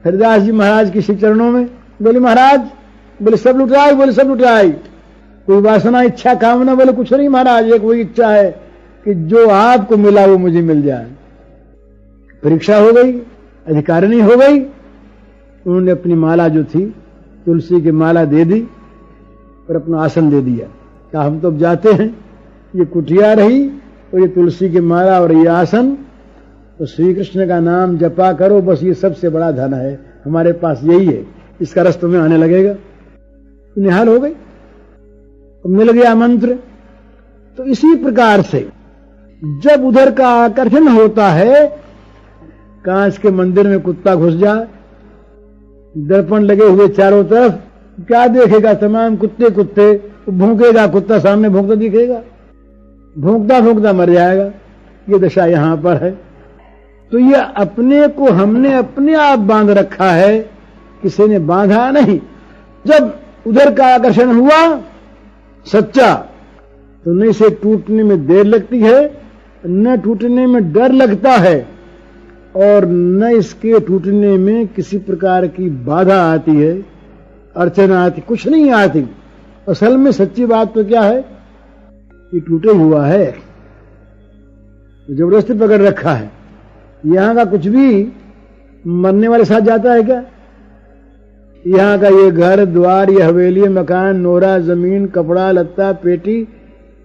हरिदास जी महाराज के श्री चरणों में। बोले महाराज, बोले सब लुटाई? बोले सब लुटाई। कोई वासना इच्छा कामना? बोले कुछ नहीं महाराज, एक वही इच्छा है कि जो आपको मिला वो मुझे मिल जाए। परीक्षा हो गई, अधिकारिणी हो गई। उन्होंने अपनी माला जो थी तुलसी की माला दे दी और अपना आसन दे दिया। क्या हम तो अब जाते हैं, ये कुटिया रही और ये तुलसी की माला और ये आसन, तो श्री कृष्ण का नाम जपा करो, बस ये सबसे बड़ा धन है हमारे पास, यही है, इसका रस तुम्हें आने लगेगा। तो निहाल हो गई, मिल गया मंत्र। तो इसी प्रकार से जब उधर का आकर्षण होता है, कांच के मंदिर में कुत्ता घुस जाए, दर्पण लगे हुए चारों तरफ, क्या देखेगा? तमाम कुत्ते कुत्ते, भूखेगा कुत्ता, सामने भूखता दिखेगा, भूखता भूखता मर जाएगा। ये दशा यहां पर है। तो ये अपने को हमने अपने आप बांध रखा है, किसी ने बांधा नहीं। जब उधर का आकर्षण हुआ सच्चा, तो न इसे टूटने में देर लगती है, न टूटने में डर लगता है, और न इसके टूटने में किसी प्रकार की बाधा आती है, अर्चना आती, कुछ नहीं आती। असल में सच्ची बात तो क्या है, ये टूटे हुआ है, जबरदस्ती पकड़ रखा है। यहां का कुछ भी मरने वाले साथ जाता है क्या? यहां का ये घर द्वार, ये हवेली, मकान, नोरा, जमीन, कपड़ा लत्ता, पेटी,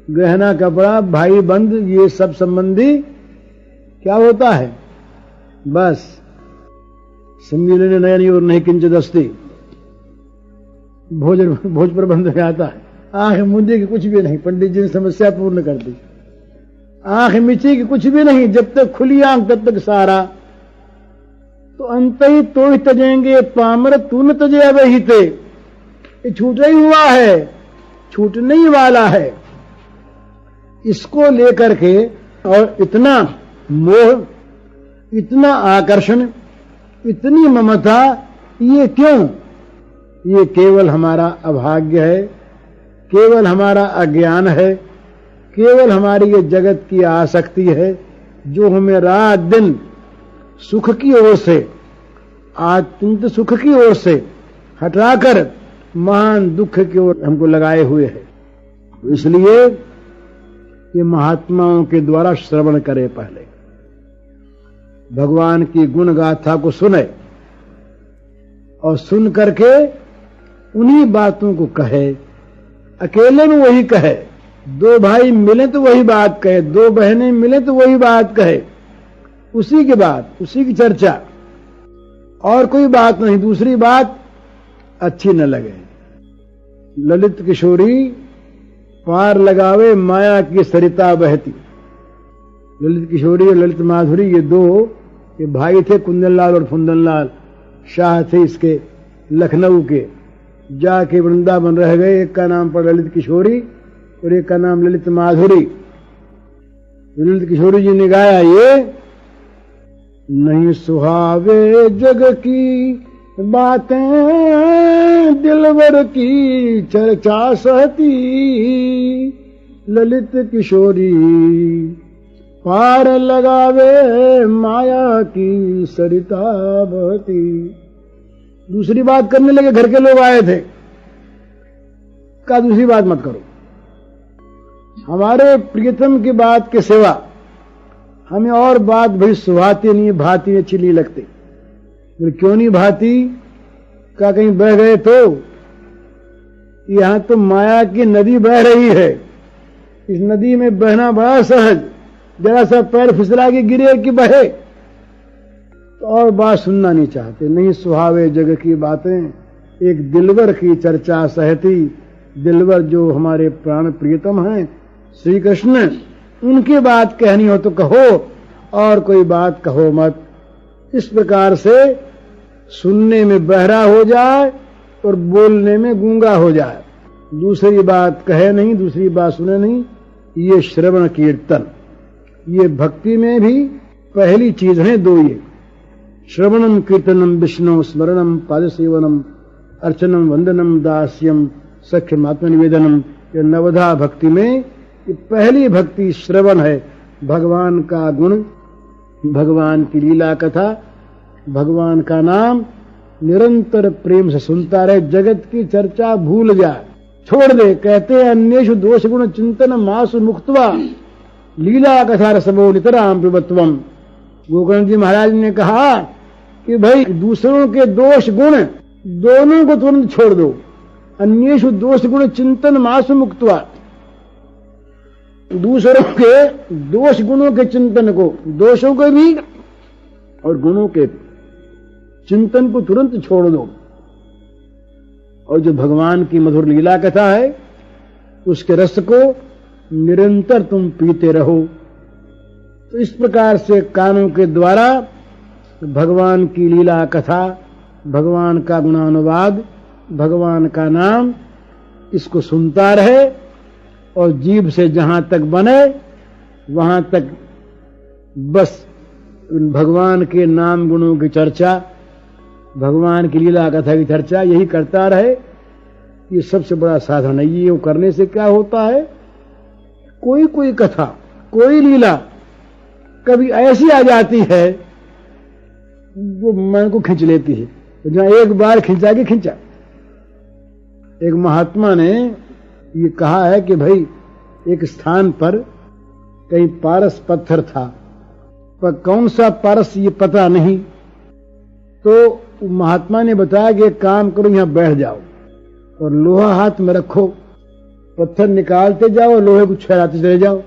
गहना कपड़ा, भाई बंद, ये सब संबंधी क्या होता है? बस सम्मिलन नयनी और नहीं किंचित अस्ति, भोज प्रबंध में आता है। आंख मूंदी की कुछ भी नहीं, पंडित जी ने समस्या पूर्ण कर दी। आंख मिची की कुछ भी नहीं, जब तक खुली आंख तब तक सारा। तो अंत ही तो ही तजेंगे पामर, तू न तजे अवही ते। ये छूटा ही हुआ है, छूटने ही वाला है। इसको लेकर के और इतना मोह, इतना आकर्षण, इतनी ममता, ये क्यों? ये केवल हमारा अभाग्य है, केवल हमारा अज्ञान है, केवल हमारी ये जगत की आसक्ति है, जो हमें रात दिन सुख की ओर से, आत्यंत सुख की ओर से हटाकर महान दुख की ओर हमको लगाए हुए है। इसलिए ये महात्माओं के द्वारा श्रवण करें, पहले भगवान की गुण गाथा को सुने और सुन करके उन्हीं बातों को कहे। अकेले में वही कहे, दो भाई मिले तो वही बात कहे, दो बहनें मिले तो वही बात कहे, उसी की बात, उसी की चर्चा, और कोई बात नहीं, दूसरी बात अच्छी न लगे। ललित किशोरी पार लगावे माया की सरिता बहती। ललित किशोरी और ललित माधुरी ये भाई थे, कुंदनलाल और फुंदनलाल शाह थे इसके, लखनऊ के। जाके वृंदावन रह गए। एक का नाम पड़ा ललित किशोरी और एक का नाम ललित माधुरी। ललित किशोरी जी ने गाया ये, नहीं सुहावे जग की बातें दिलवर की चर्चा सहती, ललित किशोरी पार लगावे माया की सरिता बहती। दूसरी बात करने लगे, घर के लोग आए थे, कहा दूसरी बात मत करो, हमारे प्रियतम की बात के सिवा हमें और बात भाई सुहाती नहीं, भाती अच्छी नहीं लगती। क्यों नहीं भाती? का कहीं बह गए तो? यहां तो माया की नदी बह रही है, इस नदी में बहना बड़ा सहज, जरा सा पैर फिसला के गिरे कि बहे, तो और बात सुनना नहीं चाहते। नहीं सुहावे जग की बातें, एक दिलवर की चर्चा सहती। दिलवर जो हमारे प्राण प्रियतम हैं श्री कृष्ण, उनकी बात कहनी हो तो कहो और कोई बात कहो मत। इस प्रकार से सुनने में बहरा हो जाए और बोलने में गूंगा हो जाए, दूसरी बात कहे नहीं, दूसरी बात सुने नहीं, ये श्रवण कीर्तन, ये भक्ति में भी पहली चीज है दो। ये श्रवणम कीर्तनम विष्णु स्मरणम पादसेवनम अर्चनम वंदनम दास्यम सख्यम आत्मनिवेदनम, ये नवधा भक्ति में ये पहली भक्ति श्रवण है। भगवान का गुण, भगवान की लीला कथा, भगवान का नाम निरंतर प्रेम से सुनता रहे, जगत की चर्चा भूल जाए, छोड़ दे। कहते हैं अन्येषु दोष गुण चिंतन मासु मुक्त्वा लीला कथा रसवो नितराम पिबत्वम। गोकर्ण जी महाराज ने कहा कि भाई दूसरों के दोष गुण दोनों को तुरंत छोड़ दो। अन्येषु दोष गुण चिंतन मासु मुक्त्वा, दूसरों के दोष गुणों के चिंतन को, दोषों को भी और गुणों के चिंतन को तुरंत छोड़ दो। और जो भगवान की मधुर लीला कथा है उसके रस को निरंतर तुम पीते रहो। तो इस प्रकार से कानों के द्वारा भगवान की लीला कथा, भगवान का गुणानुवाद, भगवान का नाम, इसको सुनता रहे और जीभ से जहां तक बने वहां तक बस भगवान के नाम गुणों की चर्चा, भगवान की लीला कथा की चर्चा यही करता रहे। ये सबसे बड़ा साधन है। ये करने से क्या होता है, कोई कोई कथा, कोई लीला कभी ऐसी आ जाती है वो मन को खींच लेती है, जहां एक बार खींचा के खींचा। एक महात्मा ने ये कहा है कि भाई एक स्थान पर कहीं पारस पत्थर था, पर कौन सा पारस ये पता नहीं, तो महात्मा ने बताया कि एक काम करो, यहां बैठ जाओ और लोहा हाथ में रखो, पत्थर निकालते जाओ, लोहे को छेड़ाते चले जाओ,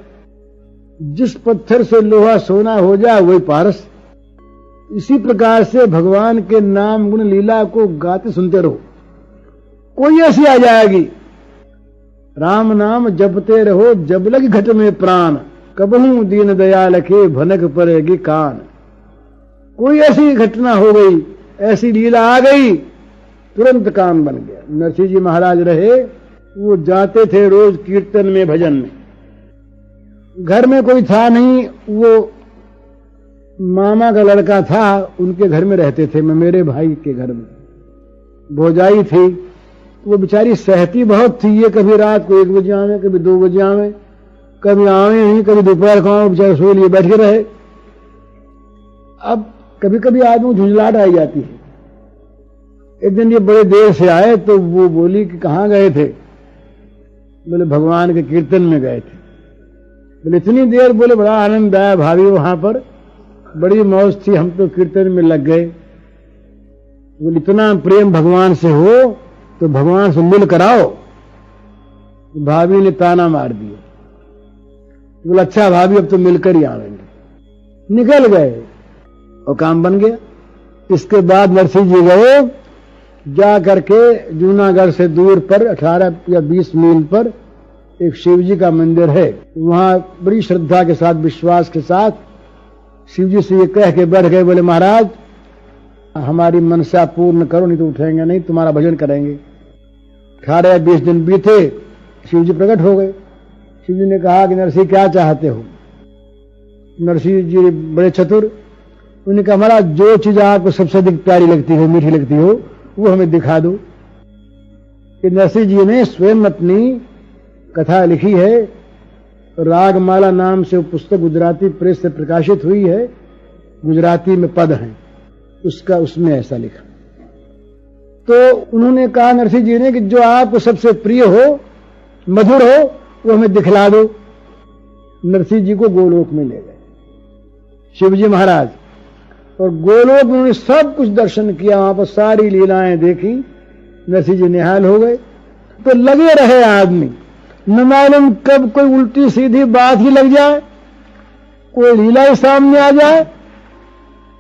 जिस पत्थर से लोहा सोना हो जाए वही पारस। इसी प्रकार से भगवान के नाम गुण लीला को गाते सुनते रहो, कोई ऐसी आ जाएगी। राम नाम जपते रहो जब लग घट में प्राण, कबहू दीन दयाल के भनक पड़ेगी कान। कोई ऐसी घटना हो गई, ऐसी लीला आ गई, तुरंत काम बन गया। नरसिंह जी महाराज रहे, वो जाते थे रोज कीर्तन में, भजन में। घर में कोई था नहीं, वो मामा का लड़का था, उनके घर में रहते थे, मैं मेरे भाई के घर में। भौजाई थी, वो बेचारी सहती बहुत थी। ये कभी रात को 1 बजे आवे, कभी 2 बजे आवे, कभी आवे नहीं, कभी दोपहर को आवे, बेचारे सो लिए बैठे रहे। अब कभी कभी आदमी झुंझलाहट आई जाती है। एक दिन ये बड़े देर से आए तो वो बोली कि कहाँ गए थे? बोले भगवान के कीर्तन में गए थे। बोले इतनी देर? बोले बड़ा आनंद आया भाभी, वहां पर बड़ी मौज थी, हम तो कीर्तन में लग गए। बोले इतना प्रेम भगवान से हो तो भगवान से मिल कराओ। भाभी ने ताना मार दिया। बोले अच्छा भाभी, अब तो मिलकर ही आवेंगे। निकल गए। और काम बन गया। इसके बाद नरसिंह जी गए, जा करके जूनागढ़ से दूर पर 18 या 20 मील पर एक शिव जी का मंदिर है। वहां बड़ी श्रद्धा के साथ, विश्वास के साथ शिव जी से ये कह के बैठ गए, बोले महाराज हमारी मनसा पूर्ण करो, नहीं तो उठेंगे नहीं, तुम्हारा भजन करेंगे। 18 या 20 दिन बीते, शिव जी प्रकट हो गए। शिव जी ने कहा कि नरसिंह क्या चाहते हो? नरसिंह जी बड़े चतुर, उन्होंने कहा महाराज जो चीज आपको सबसे अधिक प्यारी लगती हो, मीठी लगती हो, वो हमें दिखा दो। कि नरसिंह जी ने स्वयं अपनी कथा लिखी है, रागमाला नाम से वो पुस्तक गुजराती प्रेस से प्रकाशित हुई है, गुजराती में पद हैं उसका, उसमें ऐसा लिखा। तो उन्होंने कहा नरसिंह जी ने कि जो आपको सबसे प्रिय हो, मधुर हो, वो हमें दिखला दो। नरसिंह जी को गोलोक में ले गए शिवजी महाराज, और गोलोक में उन्होंने सब कुछ दर्शन किया, वहां पर सारी लीलाएं देखी। नरसिंह जी निहाल हो गए। तो लगे रहे आदमी, न मालूम कब कोई उल्टी सीधी बात ही लग जाए, कोई लीला ही सामने आ जाए।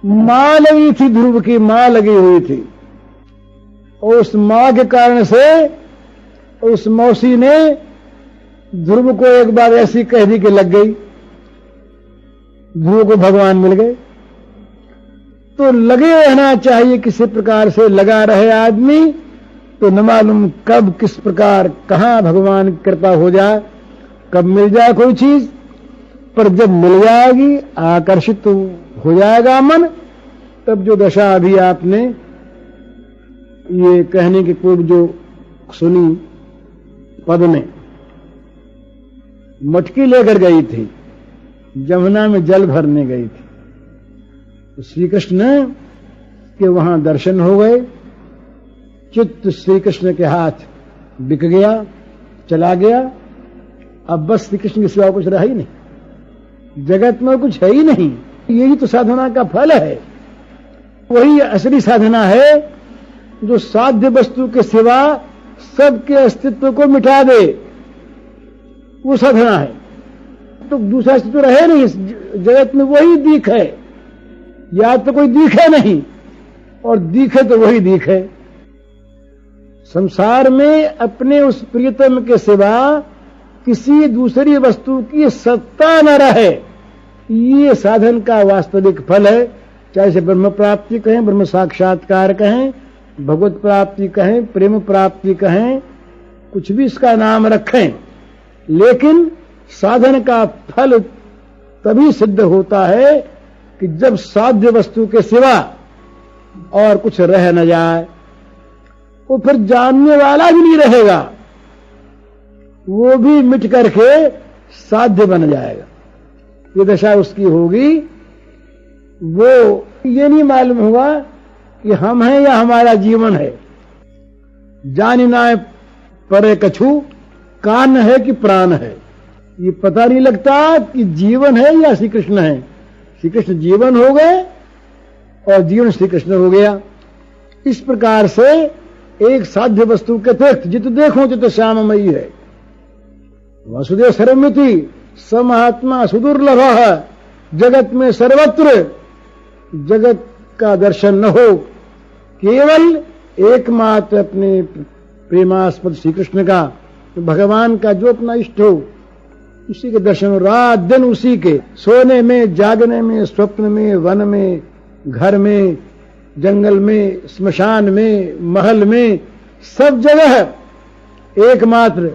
मां लगी थी, ध्रुव की मां लगी हुई थी, और उस मां के कारण से उस मौसी ने ध्रुव को एक बार ऐसी कह दी कि लग गई, ध्रुव को भगवान मिल गए। तो लगे रहना चाहिए, किसी प्रकार से लगा रहे आदमी, तो न मालूम कब किस प्रकार कहां भगवान की कृपा हो जाए, कब मिल जाए कोई चीज। पर जब मिल जाएगी, आकर्षित तो हो जाएगा मन। तब जो दशा अभी आपने ये कहने की पूर्व जो सुनी, पद में मटकी लेकर गई थी, जमुना में जल भरने गई थी, तो श्री कृष्ण के वहां दर्शन हो गए। चित्त श्री कृष्ण के हाथ बिक गया, चला गया। अब बस श्री कृष्ण के सिवा कुछ रहा ही नहीं, जगत में कुछ है ही नहीं। यही तो साधना का फल है, वही असली साधना है जो साध्य वस्तु के सिवा सबके अस्तित्व को मिटा दे, वो साधना है। तो दूसरा अस्तित्व रहे नहीं इस जगत में, वही दीख है। या तो कोई दिखे नहीं, और दिखे तो वही दिखे। संसार में अपने उस प्रियतम के सिवा किसी दूसरी वस्तु की सत्ता न रहे, ये साधन का वास्तविक फल है। चाहे इसे ब्रह्म प्राप्ति कहें, ब्रह्म साक्षात्कार कहें, भगवत प्राप्ति कहें, प्रेम प्राप्ति कहें, कुछ भी इसका नाम रखें, लेकिन साधन का फल तभी सिद्ध होता है कि जब साध्य वस्तु के सिवा और कुछ रह न जाए। वो फिर जानने वाला भी नहीं रहेगा, वो भी मिट करके साध्य बन जाएगा। ये दशा उसकी होगी। वो ये नहीं मालूम हुआ कि हम हैं या हमारा जीवन है। जानी ना परे कछु, कान है कि प्राण है, ये पता नहीं लगता कि जीवन है या श्री कृष्ण है। श्री कृष्ण जीवन हो गए और जीवन श्री कृष्ण हो गया। इस प्रकार से एक साध्य वस्तु के अतिरिक्त जित देखो चित श्याममयी है। वसुदेव सर्वमिति स महात्मा सुदुर्लभ है, जगत में सर्वत्र जगत का दर्शन न हो, केवल एकमात्र अपने प्रेमास्पद श्री कृष्ण का, भगवान का जो अपना इष्ट हो उसी के दर्शन हो। रात दिन उसी के, सोने में, जागने में, स्वप्न में, वन में, घर में, जंगल में, स्मशान में, महल में, सब जगह एकमात्र